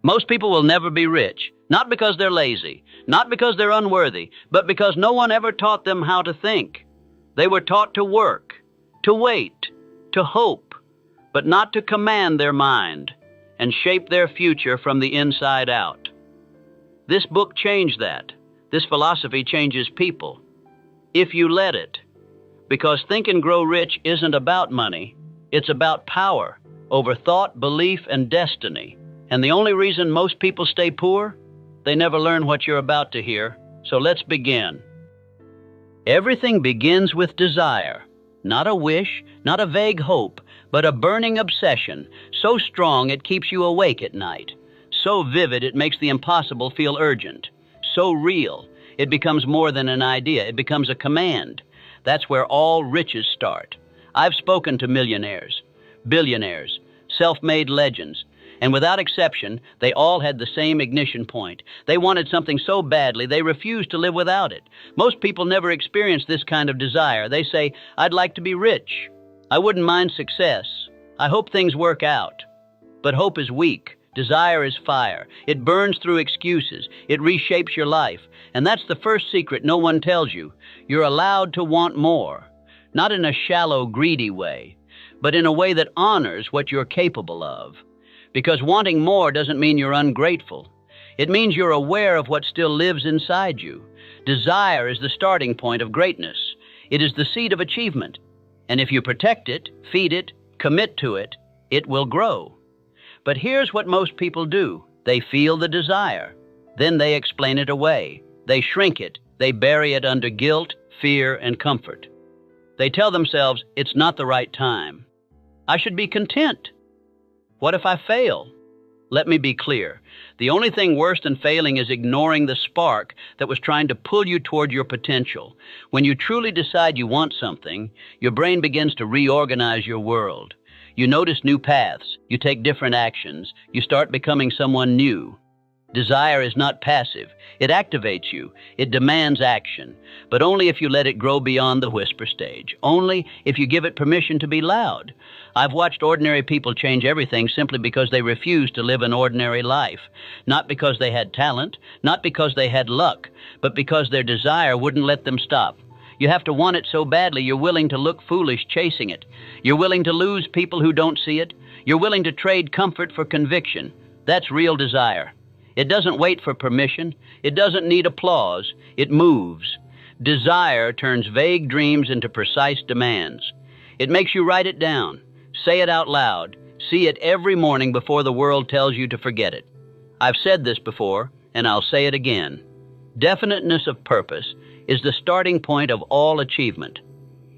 Most people will never be rich, not because they're lazy, not because they're unworthy, but because no one ever taught them how to think. They were taught to work, to wait, to hope, but not to command their mind and shape their future from the inside out. This book changed that. This philosophy changes people, if you let it. Because Think and Grow Rich isn't about money, it's about power over thought, belief, and destiny. And the only reason most people stay poor? They never learn what you're about to hear. So let's begin. Everything begins with desire. Not a wish, not a vague hope, but a burning obsession, so strong it keeps you awake at night. So vivid it makes the impossible feel urgent. So real, it becomes more than an idea. It becomes a command. That's where all riches start. I've spoken to millionaires, billionaires, self-made legends, and without exception, they all had the same ignition point. They wanted something so badly, they refused to live without it. Most people never experience this kind of desire. They say, I'd like to be rich. I wouldn't mind success. I hope things work out. But hope is weak. Desire is fire. It burns through excuses. It reshapes your life. And that's the first secret no one tells you. You're allowed to want more. Not in a shallow, greedy way, but in a way that honors what you're capable of. Because wanting more doesn't mean you're ungrateful. It means you're aware of what still lives inside you. Desire is the starting point of greatness. It is the seed of achievement. And if you protect it, feed it, commit to it, it will grow. But here's what most people do. They feel the desire. Then they explain it away. They shrink it. They bury it under guilt, fear, and comfort. They tell themselves, it's not the right time. I should be content. What if I fail? Let me be clear. The only thing worse than failing is ignoring the spark that was trying to pull you toward your potential. When you truly decide you want something, your brain begins to reorganize your world. You notice new paths. You take different actions. You start becoming someone new. Desire is not passive. It activates you. It demands action. But only if you let it grow beyond the whisper stage. Only if you give it permission to be loud. I've watched ordinary people change everything simply because they refused to live an ordinary life. Not because they had talent, not because they had luck, but because their desire wouldn't let them stop. You have to want it so badly you're willing to look foolish chasing it. You're willing to lose people who don't see it. You're willing to trade comfort for conviction. That's real desire. It doesn't wait for permission. It doesn't need applause. It moves. Desire turns vague dreams into precise demands. It makes you write it down. Say it out loud. See it every morning before the world tells you to forget it. I've said this before, and I'll say it again. Definiteness of purpose is the starting point of all achievement.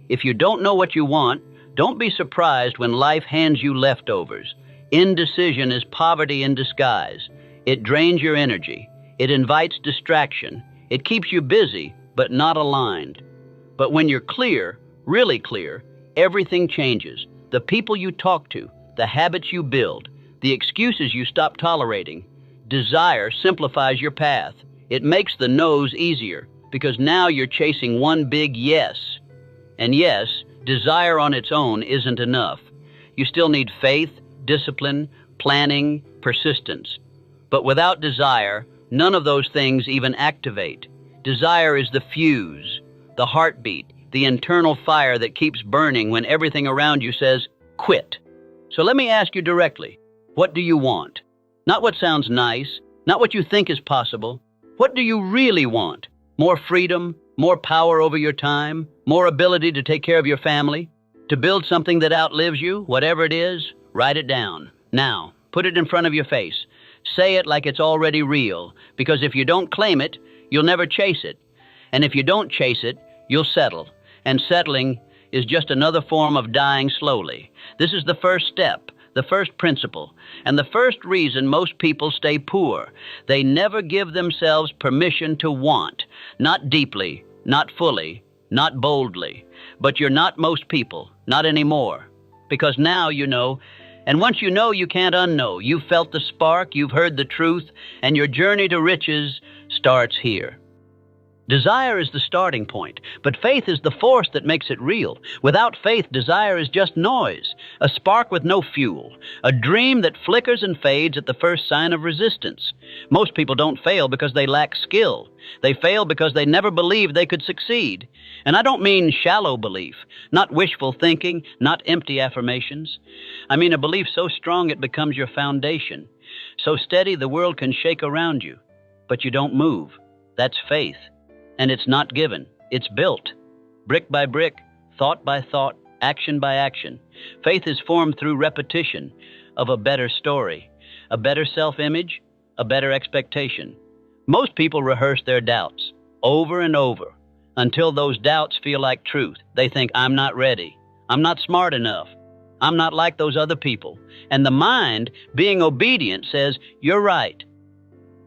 If you don't know what you want, don't be surprised when life hands you leftovers. Indecision is poverty in disguise. It drains your energy. It invites distraction. It keeps you busy, but not aligned. But when you're clear, really clear, everything changes. The people you talk to, the habits you build, the excuses you stop tolerating. Desire simplifies your path. It makes the no's easier, because now you're chasing one big yes. And yes, desire on its own isn't enough. You still need faith, discipline, planning, persistence. But without desire, none of those things even activate. Desire is the fuse, the heartbeat, the internal fire that keeps burning when everything around you says, quit. So let me ask you directly, what do you want? Not what sounds nice, not what you think is possible. What do you really want? More freedom, more power over your time, more ability to take care of your family, to build something that outlives you, whatever it is, write it down. Now, put it in front of your face. Say it like it's already real, because if you don't claim it, you'll never chase it. And if you don't chase it, you'll settle. And settling is just another form of dying slowly. This is the first step, the first principle, and the first reason most people stay poor. They never give themselves permission to want, not deeply, not fully, not boldly. But you're not most people, not anymore. Because now you know, and once you know, you can't unknow. You've felt the spark, you've heard the truth, and your journey to riches starts here. Desire is the starting point, but faith is the force that makes it real. Without faith, desire is just noise, a spark with no fuel, a dream that flickers and fades at the first sign of resistance. Most people don't fail because they lack skill. They fail because they never believed they could succeed. And I don't mean shallow belief, not wishful thinking, not empty affirmations. I mean a belief so strong it becomes your foundation, so steady the world can shake around you, but you don't move. That's faith. And it's not given, it's built. Brick by brick, thought by thought, action by action. Faith is formed through repetition of a better story, a better self-image, a better expectation. Most people rehearse their doubts over and over until those doubts feel like truth. They think, I'm not ready, I'm not smart enough, I'm not like those other people. And the mind, being obedient, says, you're right.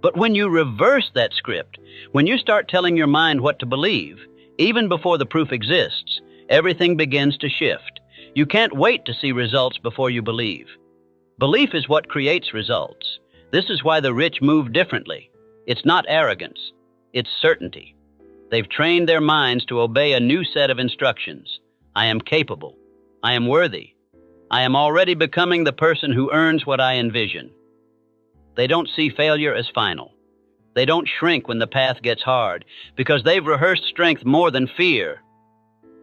But when you reverse that script, when you start telling your mind what to believe, even before the proof exists, everything begins to shift. You can't wait to see results before you believe. Belief is what creates results. This is why the rich move differently. It's not arrogance, it's certainty. They've trained their minds to obey a new set of instructions. I am capable. I am worthy. I am already becoming the person who earns what I envision. They don't see failure as final. They don't shrink when the path gets hard because they've rehearsed strength more than fear.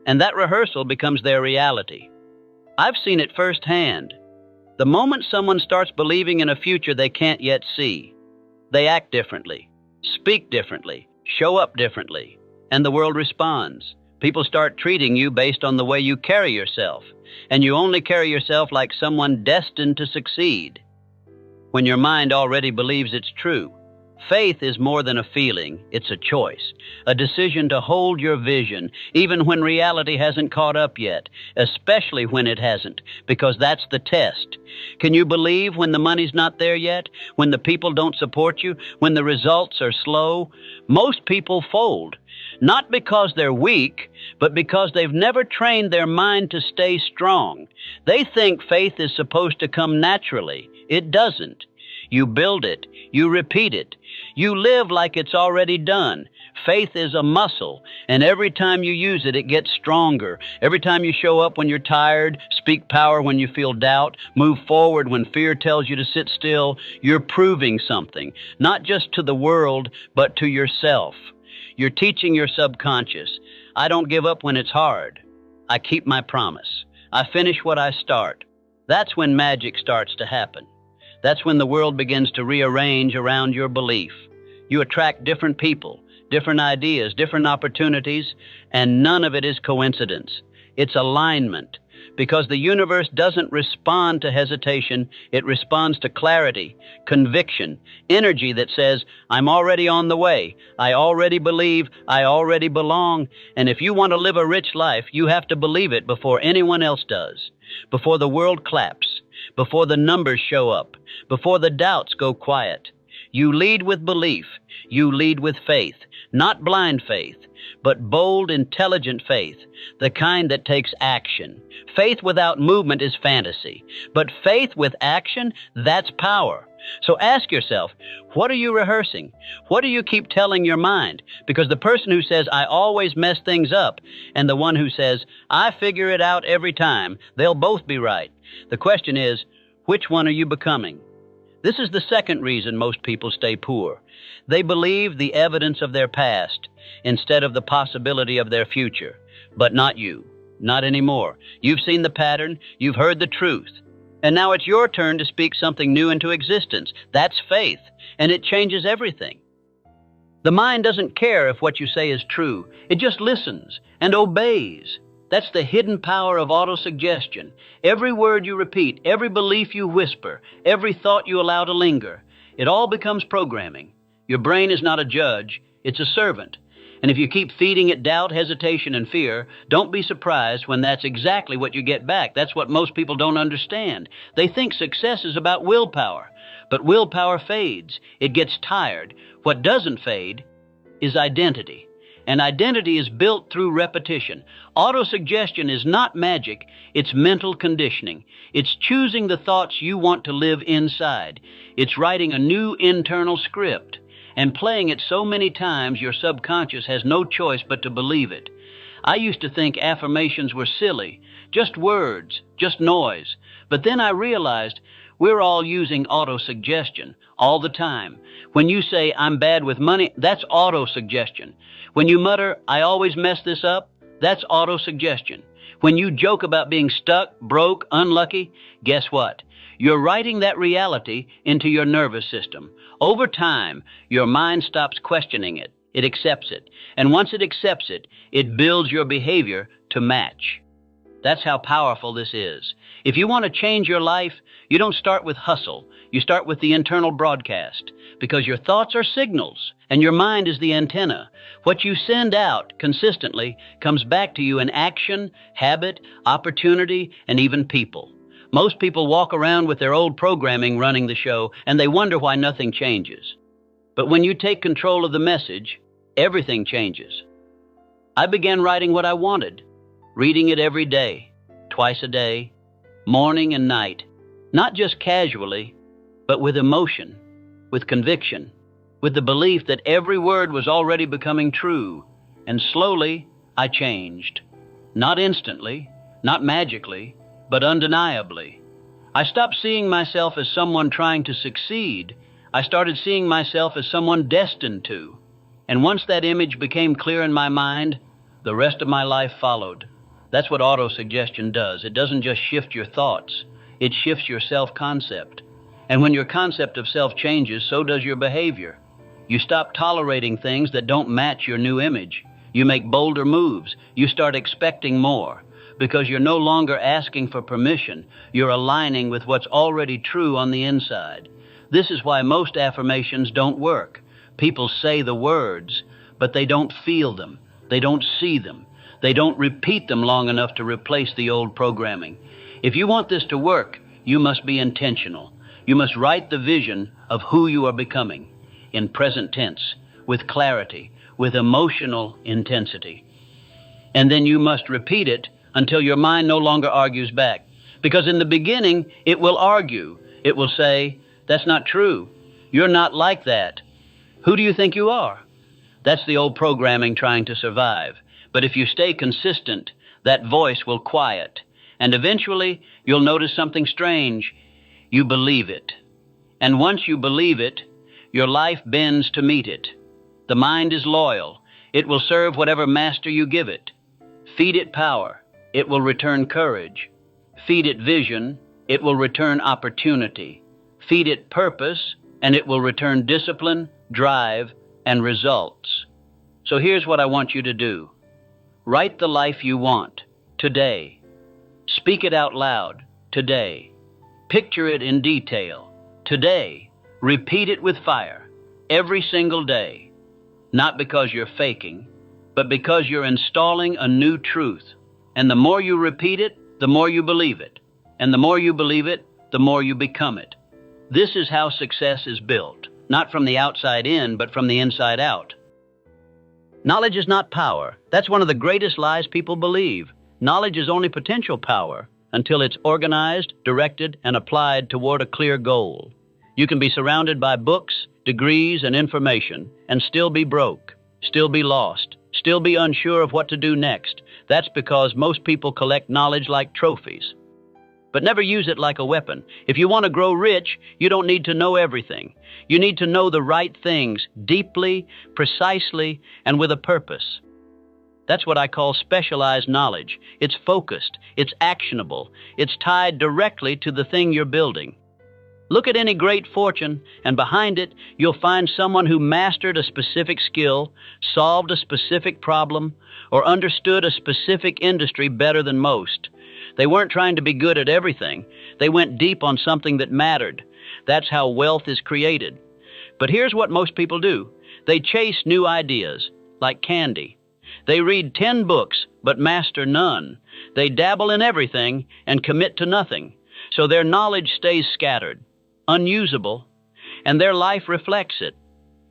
And that rehearsal becomes their reality. I've seen it firsthand. The moment someone starts believing in a future they can't yet see, they act differently, speak differently, show up differently, and the world responds. People start treating you based on the way you carry yourself, and you only carry yourself like someone destined to succeed. When your mind already believes it's true, faith is more than a feeling, it's a choice, a decision to hold your vision, even when reality hasn't caught up yet, especially when it hasn't, because that's the test. Can you believe when the money's not there yet, when the people don't support you, when the results are slow? Most people fold, not because they're weak, but because they've never trained their mind to stay strong. They think faith is supposed to come naturally. It doesn't. You build it. You repeat it. You live like it's already done. Faith is a muscle, and every time you use it, it gets stronger. Every time you show up when you're tired, speak power when you feel doubt, move forward when fear tells you to sit still, you're proving something, not just to the world, but to yourself. You're teaching your subconscious, I don't give up when it's hard. I keep my promise. I finish what I start. That's when magic starts to happen. That's when the world begins to rearrange around your belief. You attract different people, different ideas, different opportunities, and none of it is coincidence. It's alignment, because the universe doesn't respond to hesitation, it responds to clarity, conviction, energy that says, I'm already on the way, I already believe, I already belong, and if you want to live a rich life, you have to believe it before anyone else does, before the world claps, before the numbers show up, before the doubts go quiet. You lead with belief. You lead with faith, not blind faith, but bold, intelligent faith, the kind that takes action. Faith without movement is fantasy, but faith with action, that's power. So ask yourself, what are you rehearsing? What do you keep telling your mind? Because the person who says, I always mess things up, and the one who says, I figure it out every time, they'll both be right. The question is, which one are you becoming? This is the second reason most people stay poor. They believe the evidence of their past instead of the possibility of their future. But not you. Not anymore. You've seen the pattern. You've heard the truth. And now it's your turn to speak something new into existence. That's faith, and it changes everything. The mind doesn't care if what you say is true. It just listens and obeys. That's the hidden power of autosuggestion. Every word you repeat, every belief you whisper, every thought you allow to linger, it all becomes programming. Your brain is not a judge, it's a servant. And if you keep feeding it doubt, hesitation, and fear, don't be surprised when that's exactly what you get back. That's what most people don't understand. They think success is about willpower, but willpower fades. It gets tired. What doesn't fade is identity. And identity is built through repetition. Autosuggestion is not magic, it's mental conditioning. It's choosing the thoughts you want to live inside. It's writing a new internal script. and playing it so many times your subconscious has no choice but to believe it. I used to think affirmations were silly, just words, just noise. But then I realized we're all using autosuggestion all the time. When you say, I'm bad with money, that's autosuggestion. When you mutter, I always mess this up, that's autosuggestion. When you joke about being stuck, broke, unlucky, guess what? You're writing that reality into your nervous system. Over time, your mind stops questioning it. It accepts it. And once it accepts it, it builds your behavior to match. That's how powerful this is. If you want to change your life, you don't start with hustle. You start with the internal broadcast, because your thoughts are signals and your mind is the antenna. What you send out consistently comes back to you in action, habit, opportunity, and even people. Most people walk around with their old programming running the show, and they wonder why nothing changes. But when you take control of the message, everything changes. I began writing what I wanted, reading it every day, twice a day, morning and night, not just casually, but with emotion, with conviction, with the belief that every word was already becoming true. And slowly, I changed. Not instantly, not magically, but undeniably. I stopped seeing myself as someone trying to succeed. I started seeing myself as someone destined to. And once that image became clear in my mind, the rest of my life followed. That's what autosuggestion does. It doesn't just shift your thoughts. It shifts your self-concept. And when your concept of self changes, so does your behavior. You stop tolerating things that don't match your new image. You make bolder moves. You start expecting more. Because you're no longer asking for permission. You're aligning with what's already true on the inside. This is why most affirmations don't work. People say the words, but they don't feel them. They don't see them. They don't repeat them long enough to replace the old programming. If you want this to work, you must be intentional. You must write the vision of who you are becoming in present tense, with clarity, with emotional intensity. And then you must repeat it until your mind no longer argues back. Because in the beginning, it will argue. It will say, that's not true. You're not like that. Who do you think you are? That's the old programming trying to survive. But if you stay consistent, that voice will quiet. And eventually, you'll notice something strange. You believe it. And once you believe it, your life bends to meet it. The mind is loyal. It will serve whatever master you give it. Feed it power. It will return courage. Feed it vision. It will return opportunity. Feed it purpose, and it will return discipline, drive, and results. So here's what I want you to do. Write the life you want, today. Speak it out loud, today. Picture it in detail, today. Repeat it with fire, every single day. Not because you're faking, but because you're installing a new truth. And the more you repeat it, the more you believe it. And the more you believe it, the more you become it. This is how success is built, not from the outside in, but from the inside out. Knowledge is not power. That's one of the greatest lies people believe. Knowledge is only potential power until it's organized, directed, and applied toward a clear goal. You can be surrounded by books, degrees, and information, and still be broke, still be lost, still be unsure of what to do next. That's because most people collect knowledge like trophies, but never use it like a weapon. If you want to grow rich, you don't need to know everything. You need to know the right things deeply, precisely, and with a purpose. That's what I call specialized knowledge. It's focused, it's actionable, it's tied directly to the thing you're building. Look at any great fortune, and behind it, you'll find someone who mastered a specific skill, solved a specific problem, or understood a specific industry better than most. They weren't trying to be good at everything. They went deep on something that mattered. That's how wealth is created. But here's what most people do. They chase new ideas, like candy. They read 10 books, but master none. They dabble in everything and commit to nothing. So their knowledge stays scattered, unusable, and their life reflects it.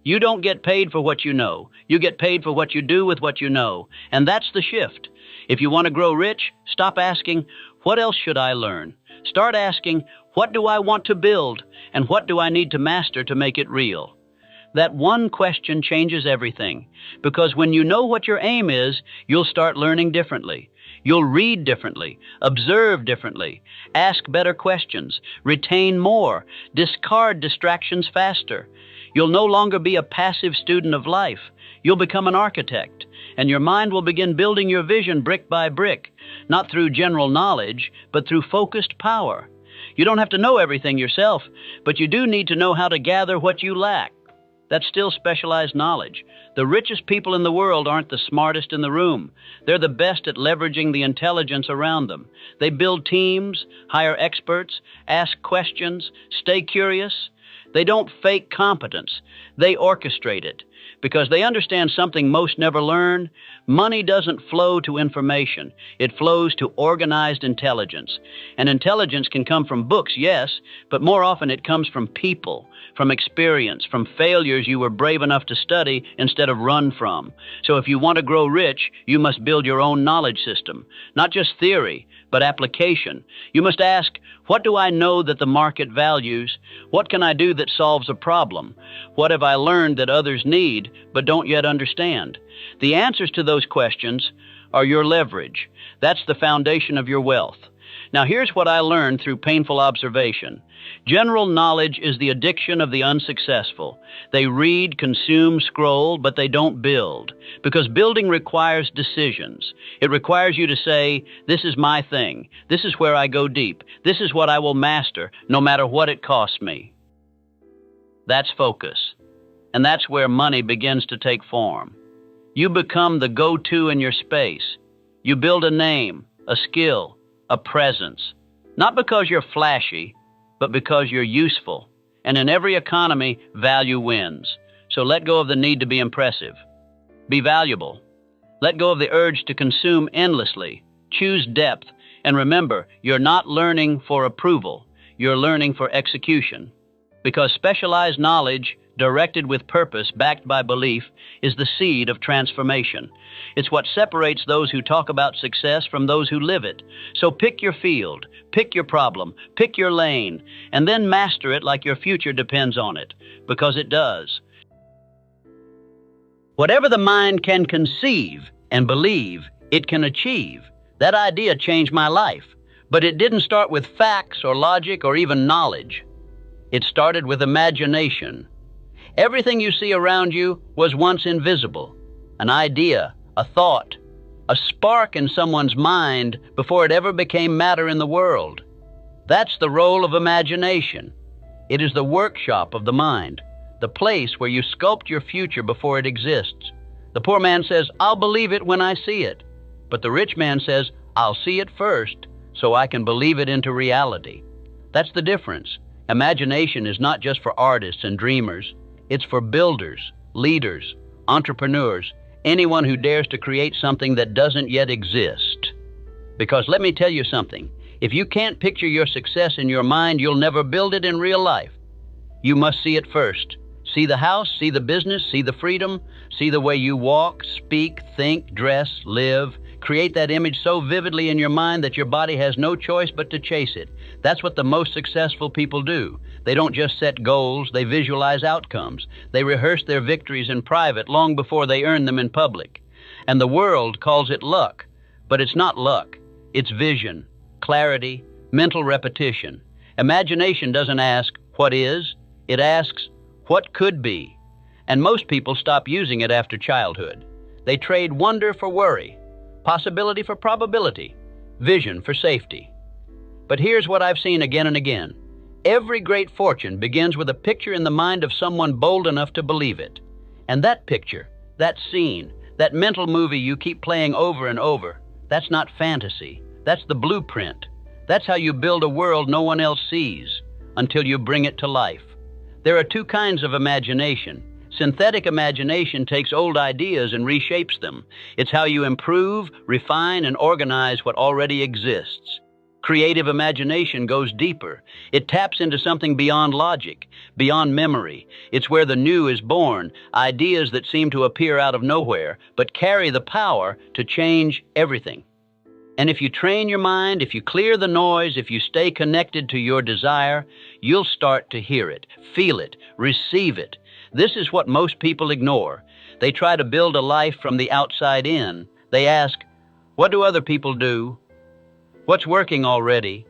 You don't get paid for what you know. You get paid for what you do with what you know. And that's the shift. If you want to grow rich, stop asking, what else should I learn? Start asking, what do I want to build? And what do I need to master to make it real? That one question changes everything, because when you know what your aim is, you'll start learning differently. You'll read differently, observe differently, ask better questions, retain more, discard distractions faster. You'll no longer be a passive student of life. You'll become an architect, and your mind will begin building your vision brick by brick, not through general knowledge, but through focused power. You don't have to know everything yourself, but you do need to know how to gather what you lack. That's still specialized knowledge. The richest people in the world aren't the smartest in the room. They're the best at leveraging the intelligence around them. They build teams, hire experts, ask questions, stay curious. They don't fake competence. They orchestrate it, because they understand something most never learn. Money doesn't flow to information. It flows to organized intelligence. And intelligence can come from books, yes, but more often it comes from people, from experience, from failures you were brave enough to study instead of run from. So if you want to grow rich, you must build your own knowledge system, not just theory, but application. You must ask, what do I know that the market values? What can I do that solves a problem? What have I learned that others need but don't yet understand? The answers to those questions are your leverage. That's the foundation of your wealth. Now here's what I learned through painful observation. General knowledge is the addiction of the unsuccessful. They read, consume, scroll, but they don't build. Because building requires decisions. It requires you to say, this is my thing. This is where I go deep. This is what I will master, no matter what it costs me. That's focus. And that's where money begins to take form. You become the go-to in your space. You build a name, a skill, a presence. Not because you're flashy, but because you're useful. And in every economy, value wins. So let go of the need to be impressive. Be valuable. Let go of the urge to consume endlessly. Choose depth. And remember, you're not learning for approval. You're learning for execution. Because specialized knowledge, directed with purpose, backed by belief, is the seed of transformation. It's what separates those who talk about success from those who live it. So pick your field, pick your problem, pick your lane, and then master it like your future depends on it, because it does. Whatever the mind can conceive and believe, it can achieve. That idea changed my life, but it didn't start with facts or logic or even knowledge. It started with imagination. Everything you see around you was once invisible. An idea, a thought, a spark in someone's mind before it ever became matter in the world. That's the role of imagination. It is the workshop of the mind, the place where you sculpt your future before it exists. The poor man says, I'll believe it when I see it. But the rich man says, I'll see it first so I can believe it into reality. That's the difference. Imagination is not just for artists and dreamers. It's for builders, leaders, entrepreneurs, anyone who dares to create something that doesn't yet exist. Because let me tell you something, if you can't picture your success in your mind, you'll never build it in real life. You must see it first. See the house, see the business, see the freedom, see the way you walk, speak, think, dress, live. Create that image so vividly in your mind that your body has no choice but to chase it. That's what the most successful people do. They don't just set goals, they visualize outcomes. They rehearse their victories in private long before they earn them in public. And the world calls it luck. But it's not luck. It's vision, clarity, mental repetition. Imagination doesn't ask, what is? It asks, what could be? And most people stop using it after childhood. They trade wonder for worry, possibility for probability, vision for safety. But here's what I've seen again and again. Every great fortune begins with a picture in the mind of someone bold enough to believe it. And that picture, that scene, that mental movie you keep playing over and over, that's not fantasy. That's the blueprint. That's how you build a world no one else sees until you bring it to life. There are two kinds of imagination. Synthetic imagination takes old ideas and reshapes them. It's how you improve, refine, and organize what already exists. Creative imagination goes deeper. It taps into something beyond logic, beyond memory. It's where the new is born, ideas that seem to appear out of nowhere, but carry the power to change everything. And if you train your mind, if you clear the noise, if you stay connected to your desire, you'll start to hear it, feel it, receive it. This is what most people ignore. They try to build a life from the outside in. They ask, what do other people do? What's working already?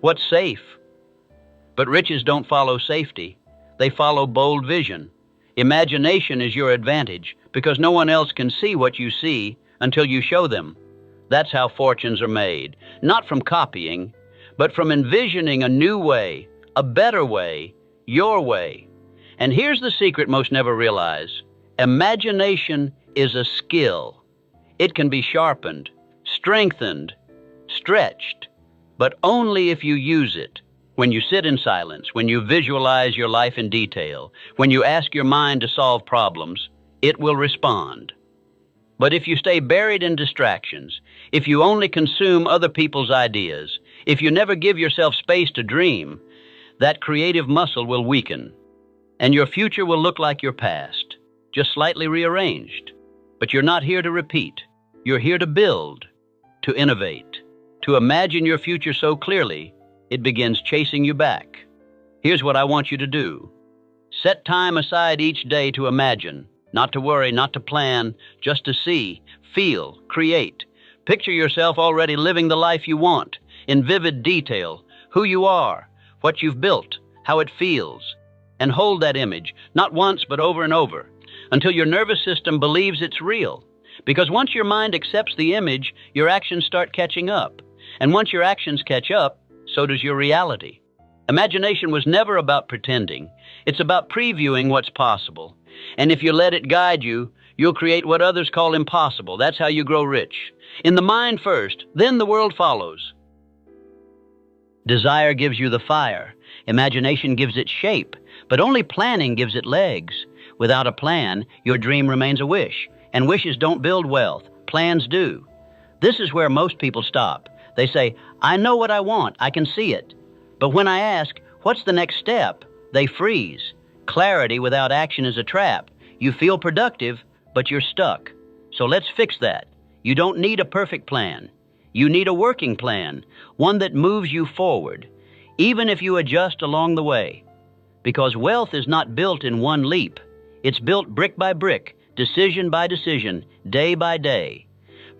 What's safe? But riches don't follow safety. They follow bold vision. Imagination is your advantage because no one else can see what you see until you show them. That's how fortunes are made, not from copying, but from envisioning a new way, a better way, your way. And here's the secret most never realize. Imagination is a skill. It can be sharpened, strengthened, stretched, but only if you use it. When you sit in silence, when you visualize your life in detail, when you ask your mind to solve problems, it will respond. But if you stay buried in distractions, if you only consume other people's ideas, if you never give yourself space to dream, that creative muscle will weaken, and your future will look like your past, just slightly rearranged. But you're not here to repeat. You're here to build, to innovate, to imagine your future so clearly it begins chasing you back. Here's what I want you to do. Set time aside each day to imagine, not to worry, not to plan, just to see, feel, create. Picture yourself already living the life you want, in vivid detail, who you are, what you've built, how it feels. And hold that image, not once but over and over, until your nervous system believes it's real. Because once your mind accepts the image, your actions start catching up. And once your actions catch up, so does your reality. Imagination was never about pretending. It's about previewing what's possible. And if you let it guide you, you'll create what others call impossible. That's how you grow rich. In the mind first, then the world follows. Desire gives you the fire. Imagination gives it shape. But only planning gives it legs. Without a plan, your dream remains a wish. And wishes don't build wealth. Plans do. This is where most people stop. They say, I know what I want. I can see it. But when I ask, what's the next step? They freeze. Clarity without action is a trap. You feel productive, but you're stuck. So let's fix that. You don't need a perfect plan. You need a working plan, one that moves you forward, even if you adjust along the way. Because wealth is not built in one leap. It's built brick by brick, decision by decision, day by day.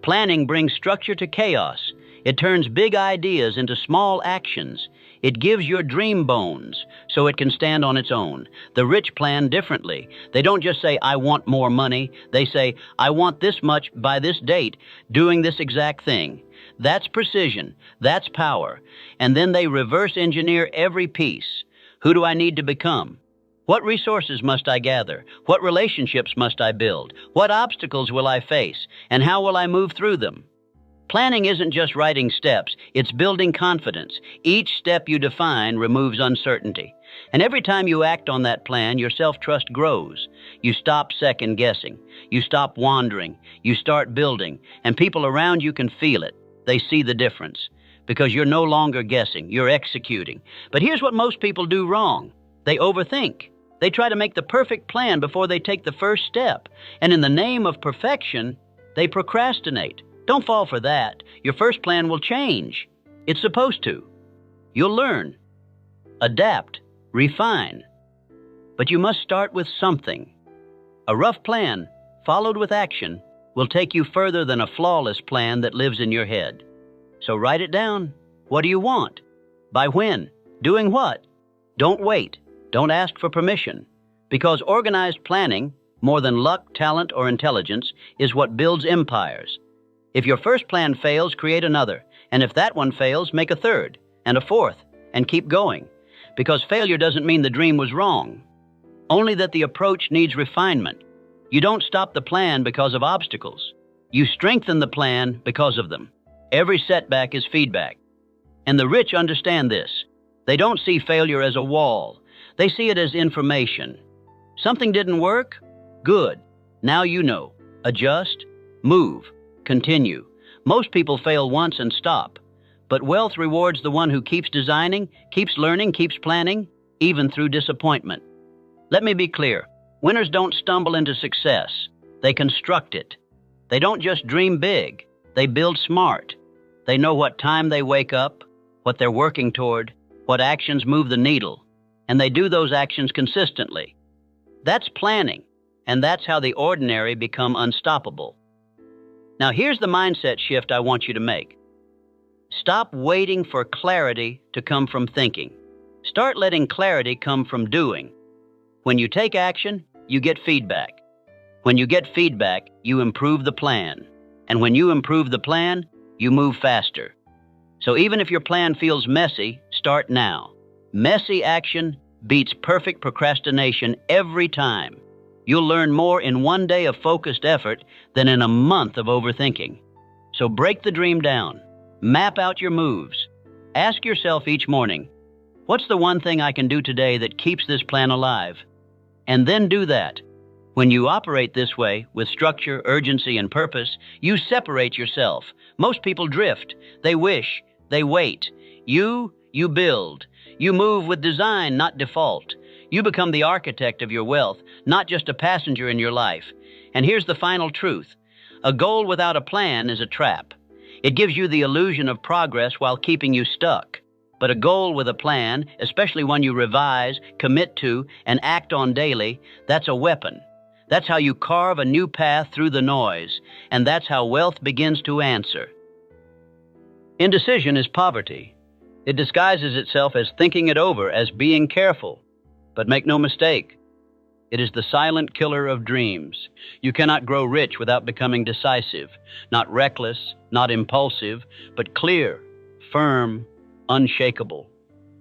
Planning brings structure to chaos. It turns big ideas into small actions. It gives your dream bones so it can stand on its own. The rich plan differently. They don't just say, I want more money. They say, I want this much by this date, doing this exact thing. That's precision. That's power. And then they reverse engineer every piece. Who do I need to become? What resources must I gather? What relationships must I build? What obstacles will I face? And how will I move through them? Planning isn't just writing steps, it's building confidence. Each step you define removes uncertainty. And every time you act on that plan, your self-trust grows. You stop second-guessing. You stop wandering. You start building. And people around you can feel it. They see the difference. Because you're no longer guessing, you're executing. But here's what most people do wrong. They overthink. They try to make the perfect plan before they take the first step. And in the name of perfection, they procrastinate. Don't fall for that. Your first plan will change. It's supposed to. You'll learn, adapt, refine. But you must start with something. A rough plan, followed with action, will take you further than a flawless plan that lives in your head. So write it down. What do you want? By when? Doing what? Don't wait. Don't ask for permission. Because organized planning, more than luck, talent, or intelligence, is what builds empires. If your first plan fails, create another. And if that one fails, make a third, and a fourth, and keep going. Because failure doesn't mean the dream was wrong. Only that the approach needs refinement. You don't stop the plan because of obstacles. You strengthen the plan because of them. Every setback is feedback. And the rich understand this. They don't see failure as a wall. They see it as information. Something didn't work? Good. Now you know. Adjust, move, continue. Most people fail once and stop. But wealth rewards the one who keeps designing, keeps learning, keeps planning, even through disappointment. Let me be clear. Winners don't stumble into success. They construct it. They don't just dream big. They build smart. They know what time they wake up, what they're working toward, what actions move the needle, and they do those actions consistently. That's planning, and that's how the ordinary become unstoppable. Now here's the mindset shift I want you to make. Stop waiting for clarity to come from thinking. Start letting clarity come from doing. When you take action, you get feedback. When you get feedback, you improve the plan. And when you improve the plan, you move faster. So even if your plan feels messy, start now. Messy action beats perfect procrastination every time. You'll learn more in one day of focused effort than in a month of overthinking. So break the dream down. Map out your moves. Ask yourself each morning, what's the one thing I can do today that keeps this plan alive? And then do that. When you operate this way, with structure, urgency, and purpose, you separate yourself. Most people drift. They wish. They wait. You build. You move with design, not default. You become the architect of your wealth, not just a passenger in your life. And here's the final truth. A goal without a plan is a trap. It gives you the illusion of progress while keeping you stuck. But a goal with a plan, especially one you revise, commit to, and act on daily, that's a weapon. That's how you carve a new path through the noise, and that's how wealth begins to answer. Indecision is poverty. It disguises itself as thinking it over, as being careful. But make no mistake, it is the silent killer of dreams. You cannot grow rich without becoming decisive, not reckless, not impulsive, but clear, firm, unshakable.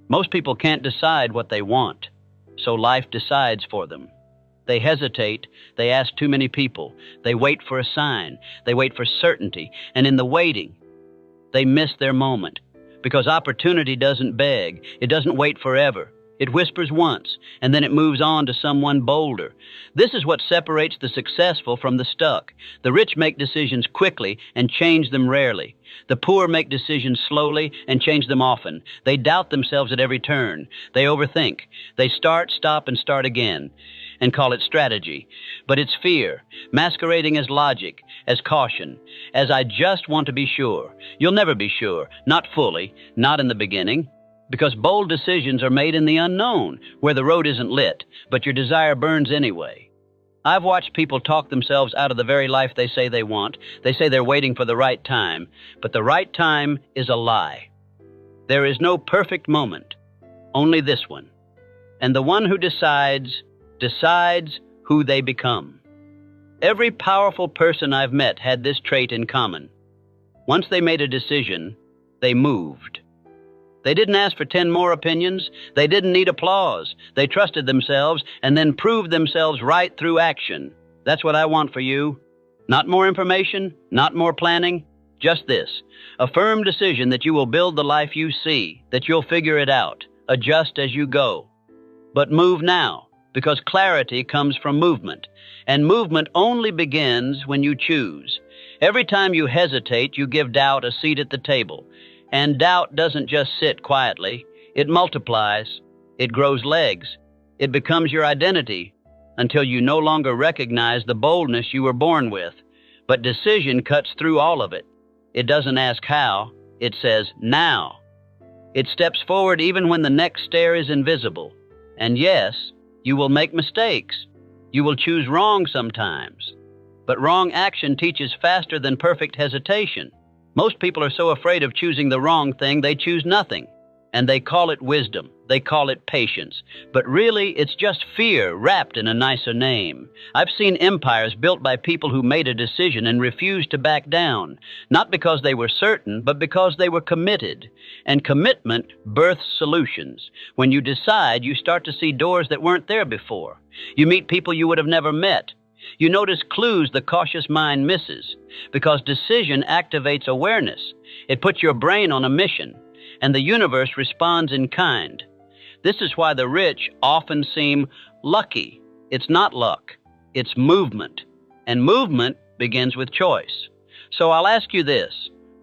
Most people can't decide what they want, so life decides for them. They hesitate, they ask too many people, they wait for a sign, they wait for certainty, and in the waiting, they miss their moment. Because opportunity doesn't beg, it doesn't wait forever. It whispers once, and then it moves on to someone bolder. This is what separates the successful from the stuck. The rich make decisions quickly and change them rarely. The poor make decisions slowly and change them often. They doubt themselves at every turn. They overthink. They start, stop, and start again, and call it strategy. But it's fear, masquerading as logic, as caution, as I just want to be sure. You'll never be sure, not fully, not in the beginning. Because bold decisions are made in the unknown, where the road isn't lit, but your desire burns anyway. I've watched people talk themselves out of the very life they say they want. They say they're waiting for the right time, but the right time is a lie. There is no perfect moment, only this one. And the one who decides who they become. Every powerful person I've met had this trait in common. Once they made a decision, they moved. They didn't ask for 10 more opinions. They didn't need applause. They trusted themselves and then proved themselves right through action. That's what I want for you. Not more information, not more planning, just this. A firm decision that you will build the life you see, that you'll figure it out, adjust as you go. But move now, because clarity comes from movement. And movement only begins when you choose. Every time you hesitate, you give doubt a seat at the table. And doubt doesn't just sit quietly. It multiplies. It grows legs. It becomes your identity until you no longer recognize the boldness you were born with. But decision cuts through all of it. It doesn't ask how. It says now. It steps forward even when the next stair is invisible. And yes, you will make mistakes. You will choose wrong sometimes. But wrong action teaches faster than perfect hesitation. Most people are so afraid of choosing the wrong thing, they choose nothing. And they call it wisdom. They call it patience. But really, it's just fear wrapped in a nicer name. I've seen empires built by people who made a decision and refused to back down. Not because they were certain, but because they were committed. And commitment births solutions. When you decide, you start to see doors that weren't there before. You meet people you would have never met. You notice clues the cautious mind misses, because decision activates awareness. It puts your brain on a mission, and the universe responds in kind. This is why the rich often seem lucky. It's not luck, it's movement. And movement begins with choice. So I'll ask you this.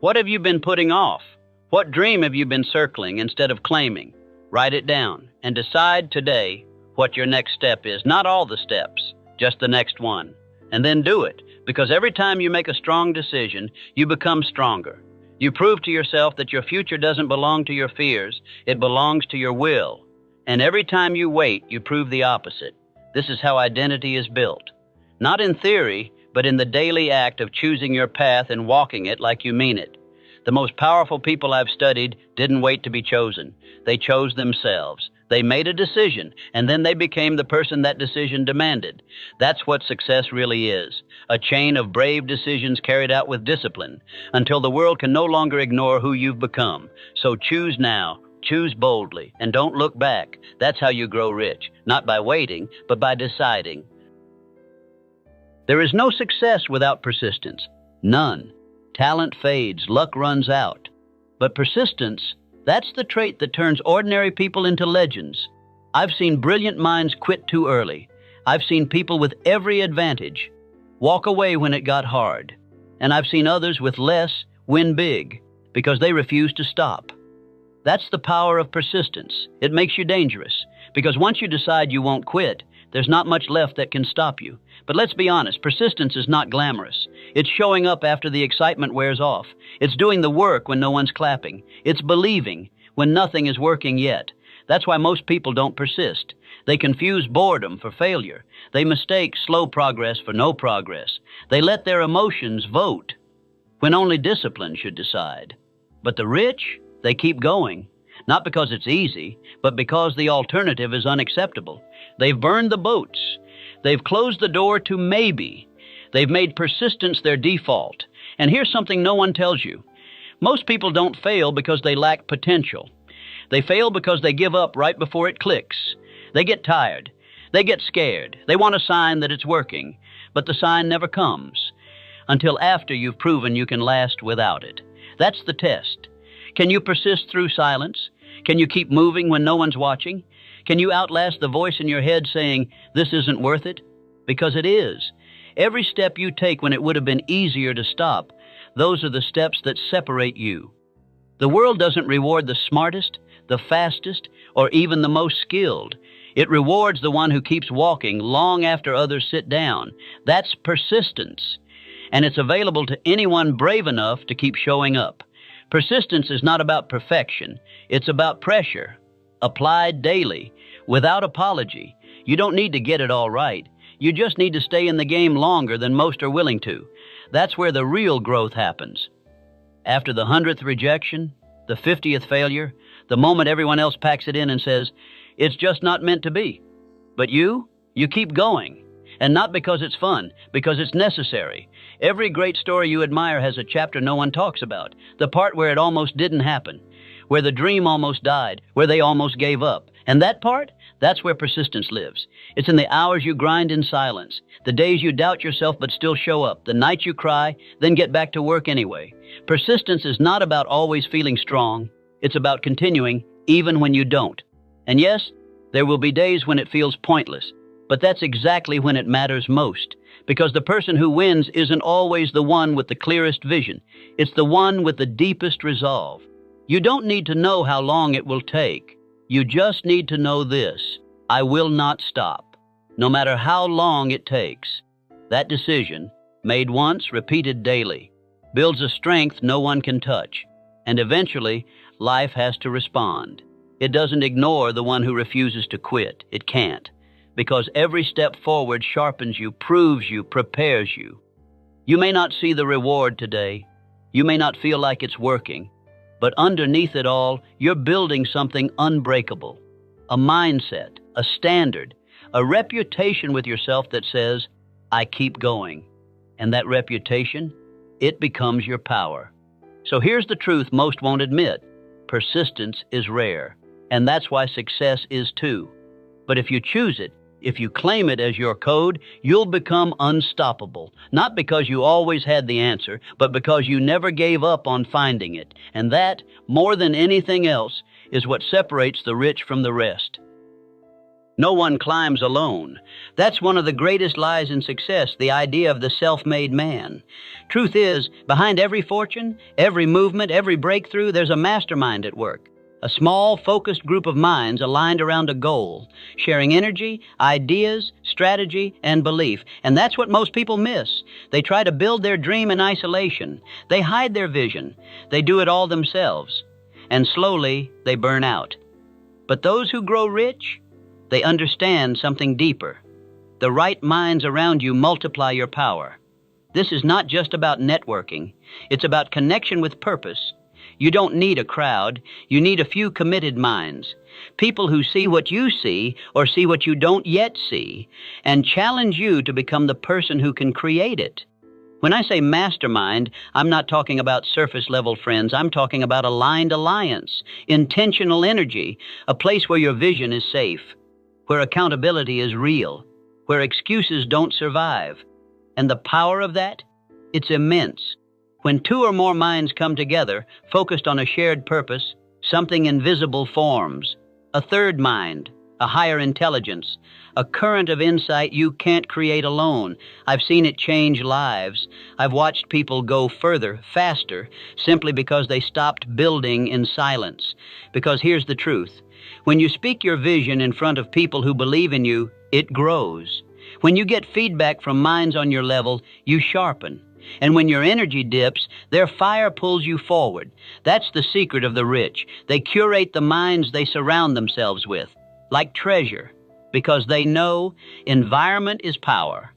What have you been putting off? What dream have you been circling instead of claiming? Write it down and decide today what your next step is. Not all the steps. Just the next one. And then do it, because every time you make a strong decision, you become stronger. You prove to yourself that your future doesn't belong to your fears, it belongs to your will. And every time you wait, you prove the opposite, This is how identity is built. Not in theory, but in the daily act of choosing your path and walking it like you mean it. The most powerful people I've studied didn't wait to be chosen. They chose themselves. They made a decision, and then they became the person that decision demanded. That's what success really is, a chain of brave decisions carried out with discipline, until the world can no longer ignore who you've become. So choose now, choose boldly, and don't look back. That's how you grow rich, not by waiting, but by deciding. There is no success without persistence. None. Talent fades, luck runs out. But persistence, that's the trait that turns ordinary people into legends. I've seen brilliant minds quit too early. I've seen people with every advantage walk away when it got hard. And I've seen others with less win big because they refused to stop. That's the power of persistence. It makes you dangerous because once you decide you won't quit, there's not much left that can stop you. But let's be honest, persistence is not glamorous. It's showing up after the excitement wears off. It's doing the work when no one's clapping. It's believing when nothing is working yet. That's why most people don't persist. They confuse boredom for failure. They mistake slow progress for no progress. They let their emotions vote when only discipline should decide. But the rich, they keep going. Not because it's easy, but because the alternative is unacceptable. They've burned the boats. They've closed the door to maybe. They've made persistence their default. And here's something no one tells you. Most people don't fail because they lack potential. They fail because they give up right before it clicks. They get tired. They get scared. They want a sign that it's working. But the sign never comes until after you've proven you can last without it. That's the test. Can you persist through silence? Can you keep moving when no one's watching? Can you outlast the voice in your head saying, "This isn't worth it"? Because it is. Every step you take when it would have been easier to stop, those are the steps that separate you. The world doesn't reward the smartest, the fastest, or even the most skilled. It rewards the one who keeps walking long after others sit down. That's persistence. And it's available to anyone brave enough to keep showing up. Persistence is not about perfection. It's about pressure, applied daily, without apology. You don't need to get it all right. You just need to stay in the game longer than most are willing to. That's where the real growth happens. After the 100th rejection, the 50th failure, the moment everyone else packs it in and says, "It's just not meant to be." But you keep going. And not because it's fun, because it's necessary. Every great story you admire has a chapter no one talks about, the part where it almost didn't happen, where the dream almost died, where they almost gave up. And that part, that's where persistence lives. It's in the hours you grind in silence, the days you doubt yourself but still show up, the nights you cry, then get back to work anyway. Persistence is not about always feeling strong. It's about continuing even when you don't. And yes, there will be days when it feels pointless. But that's exactly when it matters most, because the person who wins isn't always the one with the clearest vision. It's the one with the deepest resolve. You don't need to know how long it will take. You just need to know this: I will not stop, no matter how long it takes. That decision, made once, repeated daily, builds a strength no one can touch. And eventually, life has to respond. It doesn't ignore the one who refuses to quit. It can't. Because every step forward sharpens you, proves you, prepares you. You may not see the reward today. You may not feel like it's working. But underneath it all, you're building something unbreakable. A mindset, a standard, a reputation with yourself that says, "I keep going." And that reputation, it becomes your power. So here's the truth most won't admit. Persistence is rare. And that's why success is too. But if you choose it, if you claim it as your code, you'll become unstoppable. Not because you always had the answer, but because you never gave up on finding it. And that, more than anything else, is what separates the rich from the rest. No one climbs alone. That's one of the greatest lies in success, the idea of the self-made man. Truth is, behind every fortune, every movement, every breakthrough, there's a mastermind at work. A small, focused group of minds aligned around a goal, sharing energy, ideas, strategy, and belief. And that's what most people miss. They try to build their dream in isolation. They hide their vision. They do it all themselves. And slowly, they burn out. But those who grow rich, they understand something deeper. The right minds around you multiply your power. This is not just about networking. It's about connection with purpose. You don't need a crowd. You need a few committed minds. People who see what you see or see what you don't yet see and challenge you to become the person who can create it. When I say mastermind, I'm not talking about surface-level friends. I'm talking about aligned alliance, intentional energy, a place where your vision is safe, where accountability is real, where excuses don't survive. And the power of that? It's immense. When two or more minds come together, focused on a shared purpose, something invisible forms. A third mind, a higher intelligence, a current of insight you can't create alone. I've seen it change lives. I've watched people go further, faster, simply because they stopped building in silence. Because here's the truth. When you speak your vision in front of people who believe in you, it grows. When you get feedback from minds on your level, you sharpen. And when your energy dips, their fire pulls you forward. That's the secret of the rich. They curate the minds they surround themselves with, like treasure, because they know environment is power.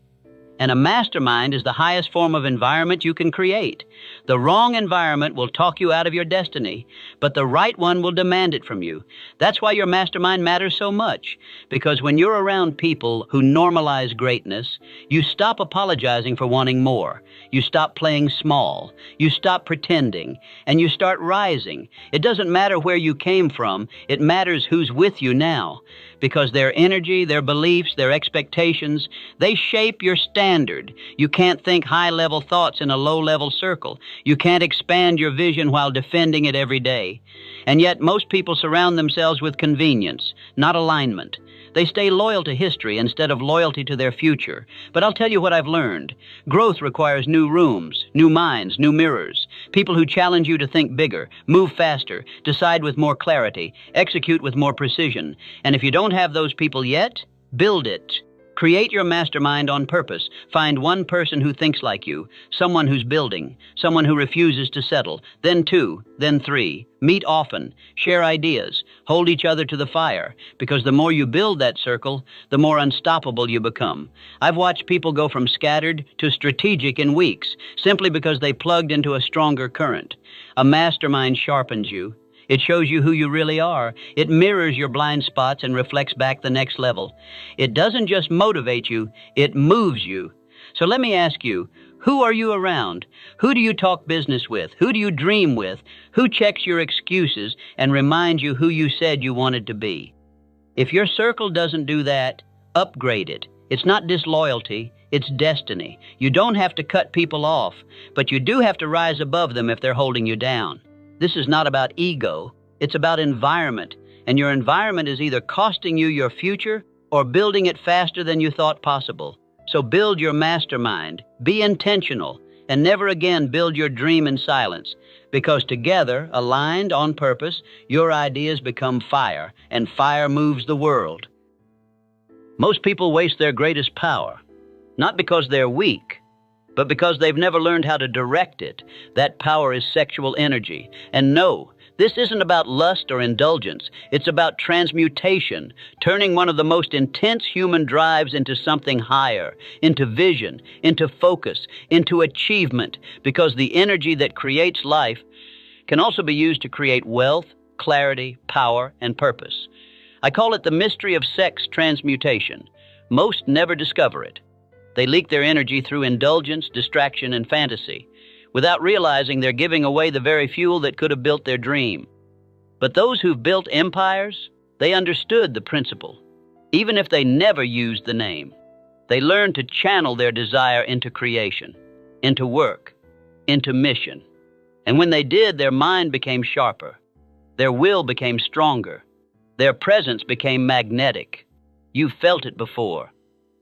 And a mastermind is the highest form of environment you can create. The wrong environment will talk you out of your destiny, but the right one will demand it from you. That's why your mastermind matters so much, because when you're around people who normalize greatness, you stop apologizing for wanting more. You stop playing small. You stop pretending, and you start rising. It doesn't matter where you came from. It matters who's with you now, because their energy, their beliefs, their expectations, they shape your standard. You can't think high-level thoughts in a low-level circle. You can't expand your vision while defending it every day. And yet most people surround themselves with convenience, not alignment. They stay loyal to history instead of loyalty to their future. But I'll tell you what I've learned. Growth requires new rooms, new minds, new mirrors. People who challenge you to think bigger, move faster, decide with more clarity, execute with more precision. And if you don't have those people yet, build it. Create your mastermind on purpose. Find one person who thinks like you, someone who's building, someone who refuses to settle, then two, then three. Meet often, share ideas, hold each other to the fire, because the more you build that circle, the more unstoppable you become. I've watched people go from scattered to strategic in weeks, simply because they plugged into a stronger current. A mastermind sharpens you. It shows you who you really are. It mirrors your blind spots and reflects back the next level. It doesn't just motivate you, it moves you. So let me ask you, who are you around? Who do you talk business with? Who do you dream with? Who checks your excuses and reminds you who you said you wanted to be? If your circle doesn't do that, upgrade it. It's not disloyalty, it's destiny. You don't have to cut people off, but you do have to rise above them if they're holding you down. This is not about ego, it's about environment, and your environment is either costing you your future or building it faster than you thought possible. So build your mastermind, be intentional, and never again build your dream in silence, because together, aligned on purpose, your ideas become fire, and fire moves the world. Most people waste their greatest power, not because they're weak, but because they've never learned how to direct it. That power is sexual energy. And no, this isn't about lust or indulgence. It's about transmutation, turning one of the most intense human drives into something higher, into vision, into focus, into achievement, because the energy that creates life can also be used to create wealth, clarity, power, and purpose. I call it the mystery of sex transmutation. Most never discover it. They leak their energy through indulgence, distraction, and fantasy, without realizing they're giving away the very fuel that could have built their dream. But those who've built empires, they understood the principle, even if they never used the name. They learned to channel their desire into creation, into work, into mission. And when they did, their mind became sharper. Their will became stronger. Their presence became magnetic. You've felt it before.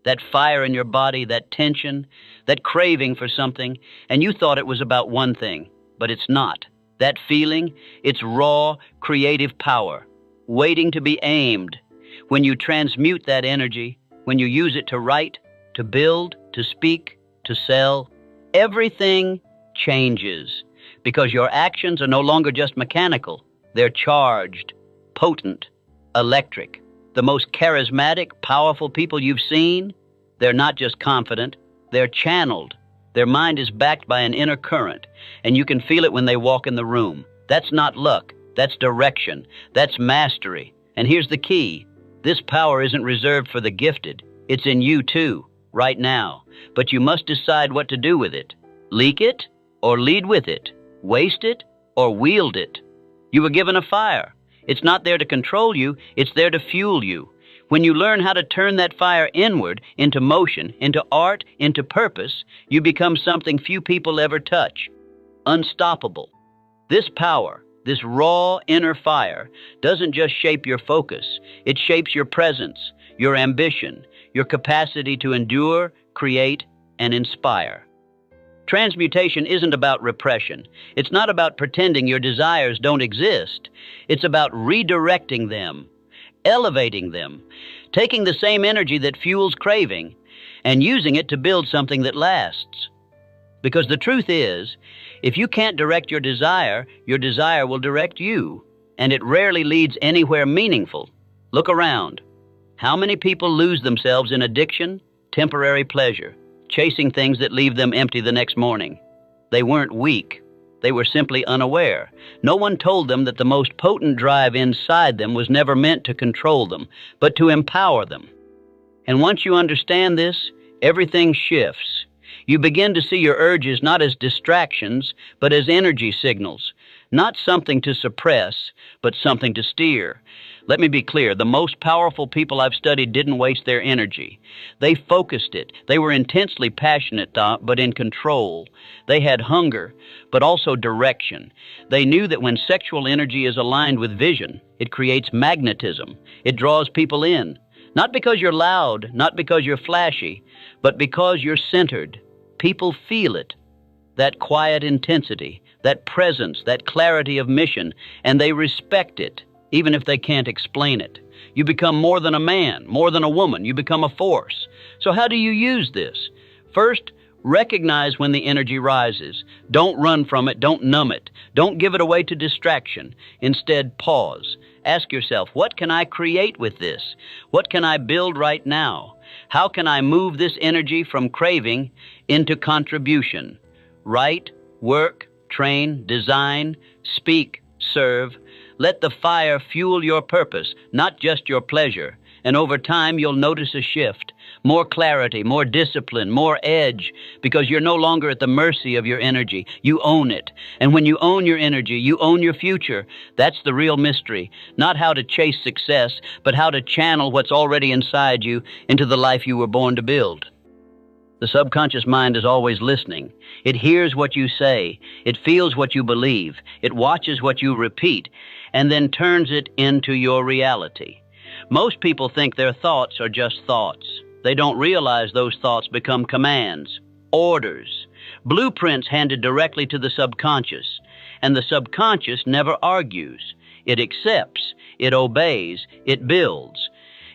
That fire in your body, that tension, that craving for something, and you thought it was about one thing, but it's not. That feeling, it's raw, creative power, waiting to be aimed. When you transmute that energy, when you use it to write, to build, to speak, to sell, everything changes, because your actions are no longer just mechanical. They're charged, potent, electric. The most charismatic, powerful people you've seen, They're not just confident, they're channeled. Their mind is backed by an inner current, and you can feel it when they walk in the room. That's not luck, that's direction, that's mastery. And here's the key. This power isn't reserved for the gifted. It's in you too, right now. But you must decide what to do with it. Leak it or lead with it. Waste it or wield it. You were given a fire. It's not there to control you, it's there to fuel you. When you learn how to turn that fire inward, into motion, into art, into purpose, you become something few people ever touch. Unstoppable. This power, this raw inner fire, doesn't just shape your focus. It shapes your presence, your ambition, your capacity to endure, create, and inspire. Transmutation isn't about repression. It's not about pretending your desires don't exist. It's about redirecting them, elevating them, taking the same energy that fuels craving and using it to build something that lasts. Because the truth is, if you can't direct your desire will direct you, and it rarely leads anywhere meaningful. Look around. How many people lose themselves in addiction, temporary pleasure, chasing things that leave them empty the next morning? They weren't weak. They were simply unaware. No one told them that the most potent drive inside them was never meant to control them, but to empower them. And once you understand this, everything shifts. You begin to see your urges not as distractions, but as energy signals. Not something to suppress, but something to steer. Let me be clear, the most powerful people I've studied didn't waste their energy. They focused it. They were intensely passionate, but in control. They had hunger, but also direction. They knew that when sexual energy is aligned with vision, it creates magnetism. It draws people in. Not because you're loud, not because you're flashy, but because you're centered. People feel it. That quiet intensity, that presence, that clarity of mission, and they respect it. Even if they can't explain it. You become more than a man, more than a woman. You become a force. So how do you use this? First, recognize when the energy rises. Don't run from it. Don't numb it. Don't give it away to distraction. Instead, pause. Ask yourself, what can I create with this? What can I build right now? How can I move this energy from craving into contribution? Write, work, train, design, speak, serve. Let the fire fuel your purpose, not just your pleasure. And over time, you'll notice a shift. More clarity, more discipline, more edge, because you're no longer at the mercy of your energy. You own it. And when you own your energy, you own your future. That's the real mystery. Not how to chase success, but how to channel what's already inside you into the life you were born to build. The subconscious mind is always listening. It hears what you say. It feels what you believe. It watches what you repeat, and then turns it into your reality. Most people think their thoughts are just thoughts. They don't realize those thoughts become commands, orders, blueprints handed directly to the subconscious. And the subconscious never argues. It accepts. It obeys. It builds.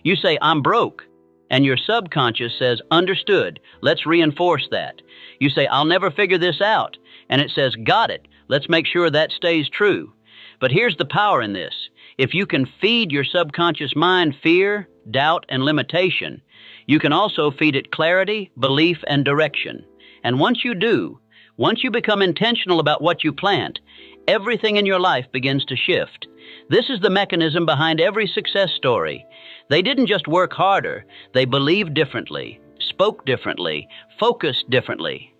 You say, I'm broke. And your subconscious says, understood, let's reinforce that. You say, I'll never figure this out. And it says, got it, let's make sure that stays true. But here's the power in this. If you can feed your subconscious mind fear, doubt, and limitation, you can also feed it clarity, belief, and direction. And once you do, once you become intentional about what you plant, everything in your life begins to shift. This is the mechanism behind every success story. They didn't just work harder, they believed differently, spoke differently, focused differently.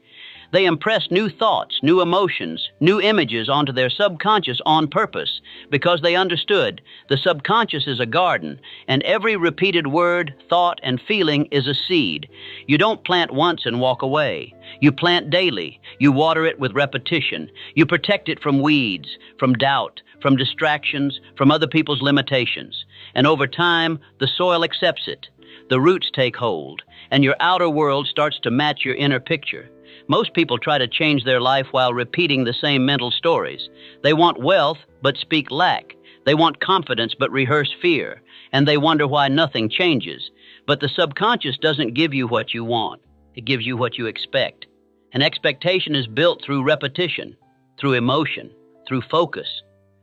They impressed new thoughts, new emotions, new images onto their subconscious on purpose because they understood the subconscious is a garden and every repeated word, thought, and feeling is a seed. You don't plant once and walk away. You plant daily. You water it with repetition. You protect it from weeds, from doubt, from distractions, from other people's limitations. And over time, the soil accepts it. The roots take hold, and your outer world starts to match your inner picture. Most people try to change their life while repeating the same mental stories. They want wealth, but speak lack. They want confidence, but rehearse fear. And they wonder why nothing changes. But the subconscious doesn't give you what you want. It gives you what you expect. An expectation is built through repetition, through emotion, through focus.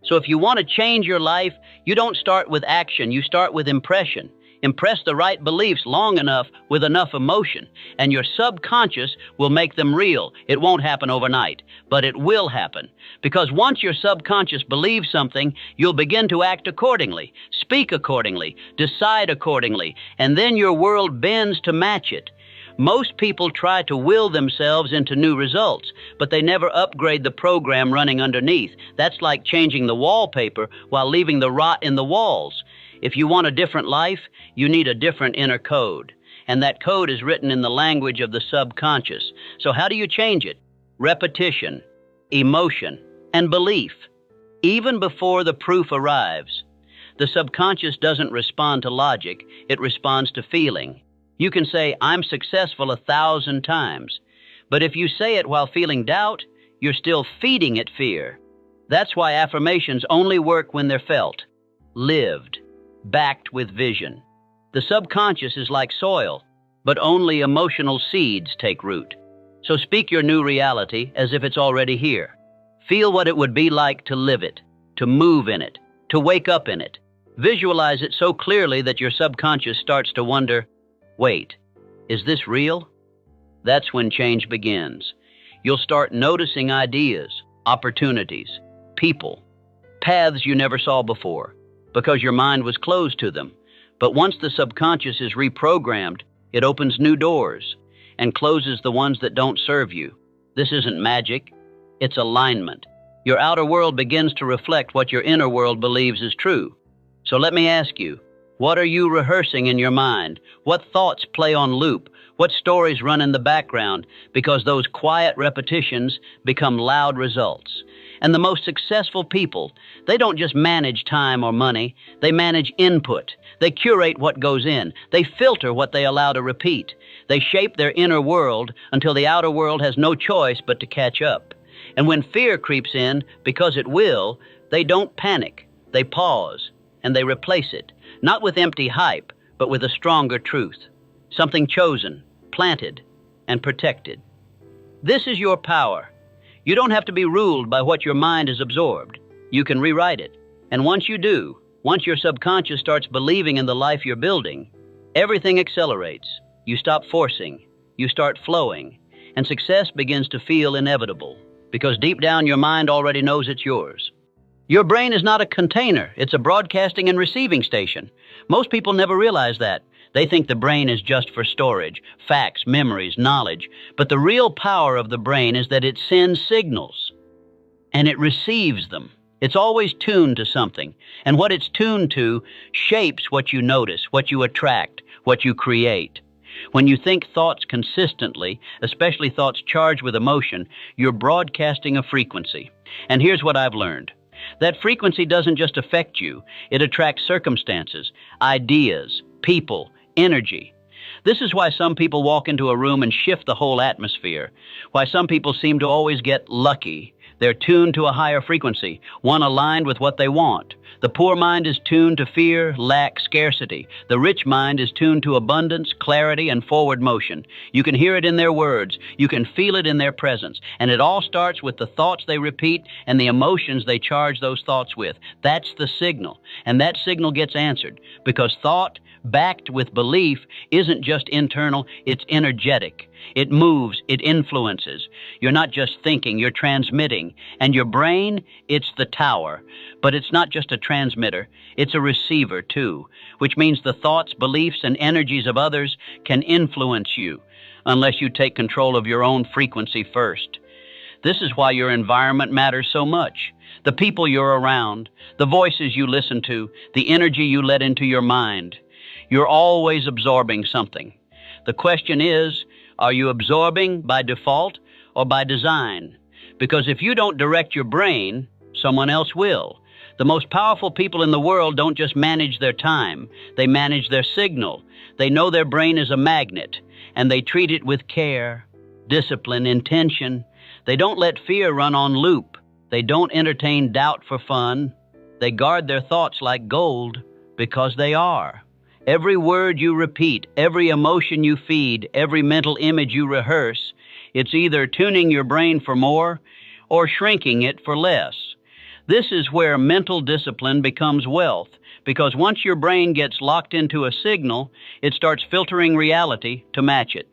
So if you want to change your life, you don't start with action, you start with impression. Impress the right beliefs long enough with enough emotion, and your subconscious will make them real. It won't happen overnight, but it will happen. Because once your subconscious believes something, you'll begin to act accordingly, speak accordingly, decide accordingly, and then your world bends to match it. Most people try to will themselves into new results, but they never upgrade the program running underneath. That's like changing the wallpaper while leaving the rot in the walls. If you want a different life, you need a different inner code. And that code is written in the language of the subconscious. So how do you change it? Repetition, emotion, and belief. Even before the proof arrives. The subconscious doesn't respond to logic, it responds to feeling. You can say, I'm successful 1,000 times. But if you say it while feeling doubt, you're still feeding it fear. That's why affirmations only work when they're felt, lived, backed with vision. The subconscious is like soil, but only emotional seeds take root. So speak your new reality as if it's already here. Feel what it would be like to live it, to move in it, to wake up in it. Visualize it so clearly that your subconscious starts to wonder, wait, is this real? That's when change begins. You'll start noticing ideas, opportunities, people, paths you never saw before, because your mind was closed to them. But once the subconscious is reprogrammed, it opens new doors and closes the ones that don't serve you. This isn't magic, it's alignment. Your outer world begins to reflect what your inner world believes is true. So let me ask you, what are you rehearsing in your mind? What thoughts play on loop? What stories run in the background? Because those quiet repetitions become loud results. And the most successful people, they don't just manage time or money, they manage input. They curate what goes in. They filter what they allow to repeat. They shape their inner world until the outer world has no choice but to catch up. And when fear creeps in, because it will, they don't panic. They pause, and they replace it. Not with empty hype, but with a stronger truth. Something chosen, planted, and protected. This is your power. You don't have to be ruled by what your mind has absorbed. You can rewrite it. And once you do, once your subconscious starts believing in the life you're building, everything accelerates. You stop forcing. You start flowing. And success begins to feel inevitable, because deep down your mind already knows it's yours. Your brain is not a container, it's a broadcasting and receiving station. Most people never realize that. They think the brain is just for storage, facts, memories, knowledge. But the real power of the brain is that it sends signals, and it receives them. It's always tuned to something, and what it's tuned to shapes what you notice, what you attract, what you create. When you think thoughts consistently, especially thoughts charged with emotion, you're broadcasting a frequency. And here's what I've learned. That frequency doesn't just affect you, it attracts circumstances, ideas, people, energy. This is why some people walk into a room and shift the whole atmosphere, why some people seem to always get lucky. They're tuned to a higher frequency, one aligned with what they want. The poor mind is tuned to fear, lack, scarcity. The rich mind is tuned to abundance, clarity, and forward motion. You can hear it in their words. You can feel it in their presence. And it all starts with the thoughts they repeat and the emotions they charge those thoughts with. That's the signal. And that signal gets answered because thought, backed with belief, isn't just internal, it's energetic. It moves, it influences. You're not just thinking, you're transmitting. And your brain, it's the tower. But it's not just a transmitter, it's a receiver too, which means the thoughts, beliefs, and energies of others can influence you unless you take control of your own frequency first. This is why your environment matters so much. The people you're around, the voices you listen to, the energy you let into your mind. You're always absorbing something. The question is, are you absorbing by default or by design? Because if you don't direct your brain, someone else will. The most powerful people in the world don't just manage their time, they manage their signal. They know their brain is a magnet, and they treat it with care, discipline, intention. They don't let fear run on loop. They don't entertain doubt for fun. They guard their thoughts like gold, because they are. Every word you repeat, every emotion you feed, every mental image you rehearse, it's either tuning your brain for more or shrinking it for less. This is where mental discipline becomes wealth, because once your brain gets locked into a signal, it starts filtering reality to match it.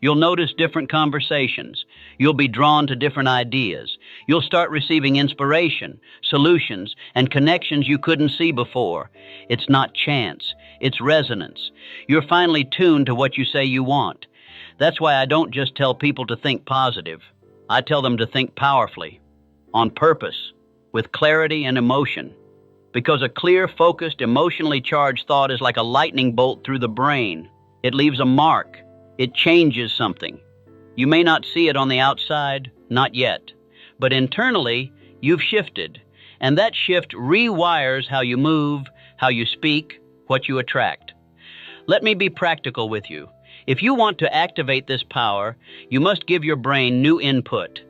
You'll notice different conversations. You'll be drawn to different ideas. You'll start receiving inspiration, solutions, and connections you couldn't see before. It's not chance. It's resonance. You're finally tuned to what you say you want. That's why I don't just tell people to think positive. I tell them to think powerfully, on purpose, with clarity and emotion. Because a clear, focused, emotionally charged thought is like a lightning bolt through the brain. It leaves a mark. It changes something. You may not see it on the outside, not yet, but internally, you've shifted, and that shift rewires how you move, how you speak, what you attract. Let me be practical with you. If you want to activate this power, you must give your brain new input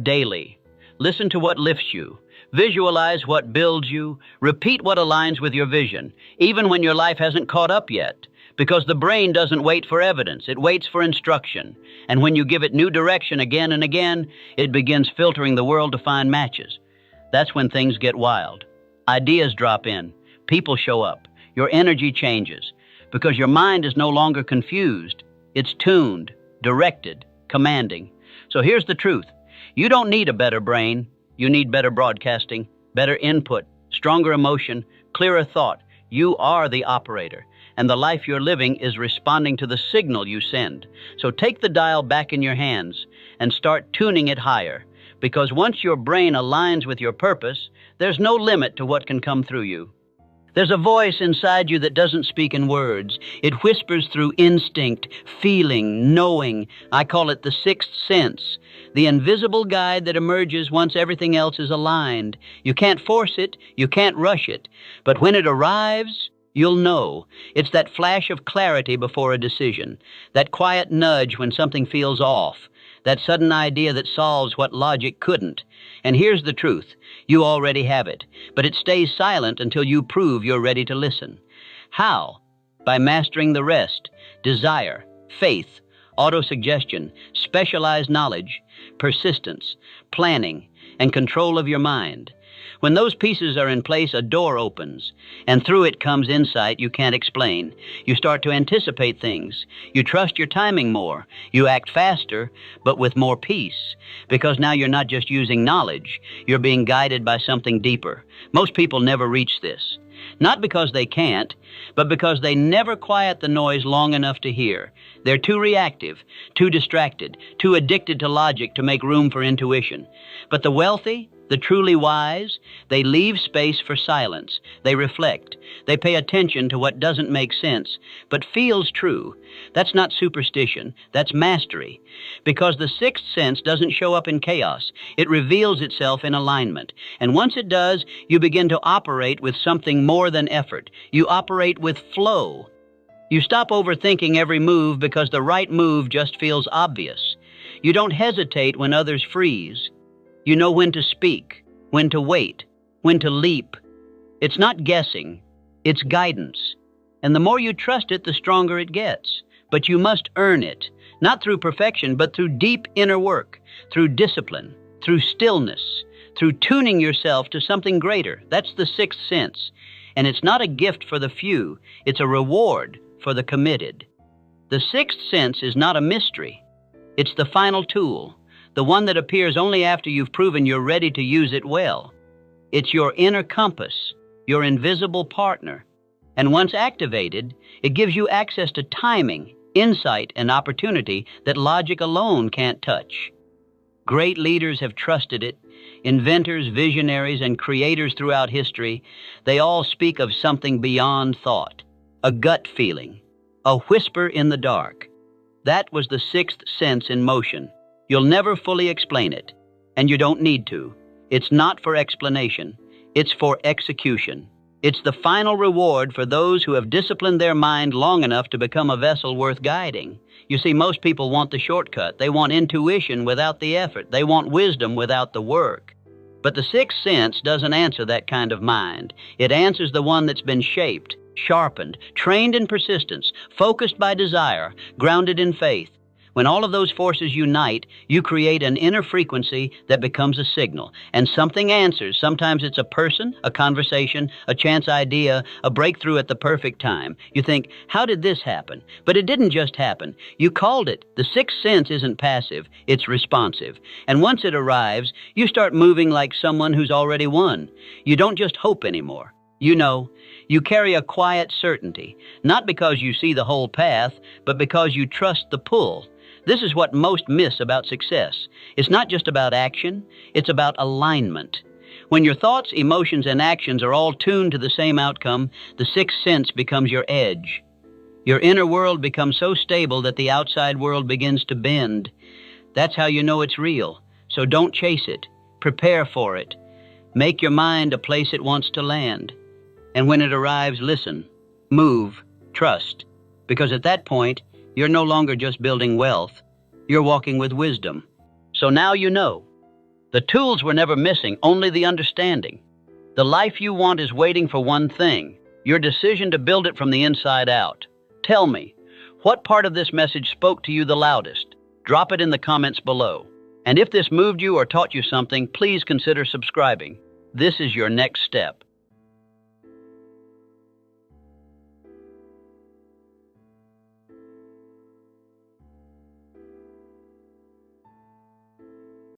daily. Listen to what lifts you. Visualize what builds you. Repeat what aligns with your vision, even when your life hasn't caught up yet. Because the brain doesn't wait for evidence, it waits for instruction. And when you give it new direction again and again, it begins filtering the world to find matches. That's when things get wild. Ideas drop in, people show up, your energy changes. Because your mind is no longer confused, it's tuned, directed, commanding. So here's the truth. You don't need a better brain, you need better broadcasting, better input, stronger emotion, clearer thought. You are the operator, and the life you're living is responding to the signal you send. So take the dial back in your hands and start tuning it higher, because once your brain aligns with your purpose, there's no limit to what can come through you. There's a voice inside you that doesn't speak in words. It whispers through instinct, feeling, knowing. I call it the sixth sense, the invisible guide that emerges once everything else is aligned. You can't force it, you can't rush it, but when it arrives, you'll know. It's that flash of clarity before a decision, that quiet nudge when something feels off, that sudden idea that solves what logic couldn't. And here's the truth. You already have it, but it stays silent until you prove you're ready to listen. How? By mastering the rest: desire, faith, autosuggestion, specialized knowledge, persistence, planning, and control of your mind. When those pieces are in place, a door opens, and through it comes insight you can't explain. You start to anticipate things. You trust your timing more. You act faster, but with more peace, because now you're not just using knowledge. You're being guided by something deeper. Most people never reach this. Not because they can't, but because they never quiet the noise long enough to hear. They're too reactive, too distracted, too addicted to logic to make room for intuition. But the wealthy, the truly wise, they leave space for silence. They reflect. They pay attention to what doesn't make sense, but feels true. That's not superstition. That's mastery. Because the sixth sense doesn't show up in chaos. It reveals itself in alignment. And once it does, you begin to operate with something more than effort. You operate with flow. You stop overthinking every move because the right move just feels obvious. You don't hesitate when others freeze. You know when to speak, when to wait, when to leap. It's not guessing, it's guidance. And the more you trust it, the stronger it gets. But you must earn it, not through perfection, but through deep inner work, through discipline, through stillness, through tuning yourself to something greater. That's the sixth sense. And it's not a gift for the few, it's a reward for the committed. The sixth sense is not a mystery. It's the final tool. The one that appears only after you've proven you're ready to use it well. It's your inner compass, your invisible partner. And once activated, it gives you access to timing, insight, and opportunity that logic alone can't touch. Great leaders have trusted it. Inventors, visionaries, and creators throughout history, they all speak of something beyond thought, a gut feeling, a whisper in the dark. That was the sixth sense in motion. You'll never fully explain it, and you don't need to. It's not for explanation. It's for execution. It's the final reward for those who have disciplined their mind long enough to become a vessel worth guiding. You see, most people want the shortcut. They want intuition without the effort. They want wisdom without the work. But the sixth sense doesn't answer that kind of mind. It answers the one that's been shaped, sharpened, trained in persistence, focused by desire, grounded in faith. When all of those forces unite, you create an inner frequency that becomes a signal, and something answers. Sometimes it's a person, a conversation, a chance idea, a breakthrough at the perfect time. You think, how did this happen? But it didn't just happen. You called it. The sixth sense isn't passive, it's responsive. And once it arrives, you start moving like someone who's already won. You don't just hope anymore. You know, you carry a quiet certainty, not because you see the whole path, but because you trust the pull. This is what most miss about success. It's not just about action, it's about alignment. When your thoughts, emotions, and actions are all tuned to the same outcome, the sixth sense becomes your edge. Your inner world becomes so stable that the outside world begins to bend. That's how you know it's real. So don't chase it. Prepare for it. Make your mind a place it wants to land. And when it arrives, listen, move, trust. Because at that point, you're no longer just building wealth. You're walking with wisdom. So now you know. The tools were never missing, only the understanding. The life you want is waiting for one thing, your decision to build it from the inside out. Tell me, what part of this message spoke to you the loudest? Drop it in the comments below. And if this moved you or taught you something, please consider subscribing. This is your next step.